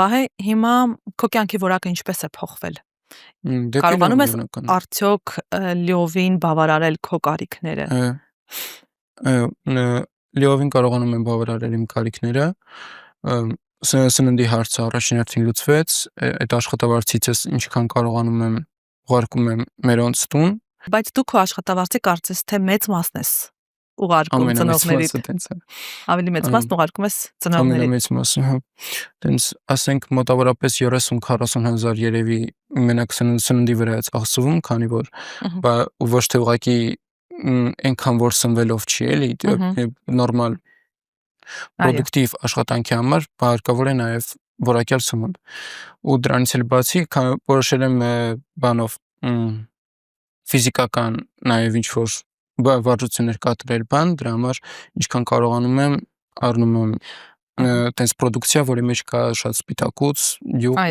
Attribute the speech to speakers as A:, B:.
A: Վահե, հիմա քո կյանքի որակը ինչպես է փոխվել։
B: Դեպի
A: Կարողանում
B: լավ
A: ես
B: բնական։
A: արդյոք լիովին բավարարել քո կարիքները։
B: Լիովին կարողանում եմ բավարարել իմ կարիքները։ Սննդի հարցը առաջին հերթին լուծվեց, այդ աշխատավարձից ես ինչքան կարողանում եմ ուղարկում եմ մերոնց տուն։
A: Բայց դու քո աշխատավարձի կարծես թե մեծ մասն ես ուղարկում
B: Ամենամեծ մասը
A: ծնողներիդ։
B: տենց է։
A: Ավելի մեծ մասն ուղարկում ես ծնողներիդ։
B: Ամենամեծ մասը, հա։ Տենց ասենք մոտավորապես 30-40 հազար երևի մենակ սննդի վրա է ծախսվում, քանի որ ոչ թե ուղղակի այնքան որ սնվելով չի, էլի, նորմալ պրոդուկտիվ աշխատանքի համար հարկավոր է նաև որակյալ սնունդ։ Ու դրանից էլ բացի որոշել եմ բանով ֆիզիկական նաև ինչ որ վարժություններ կատարել դրա համար ինչքան կարողանում եմ առնում եմ տենց պրոդուկցիա, որի մեջ կա շատ սպիտակուց, յուղ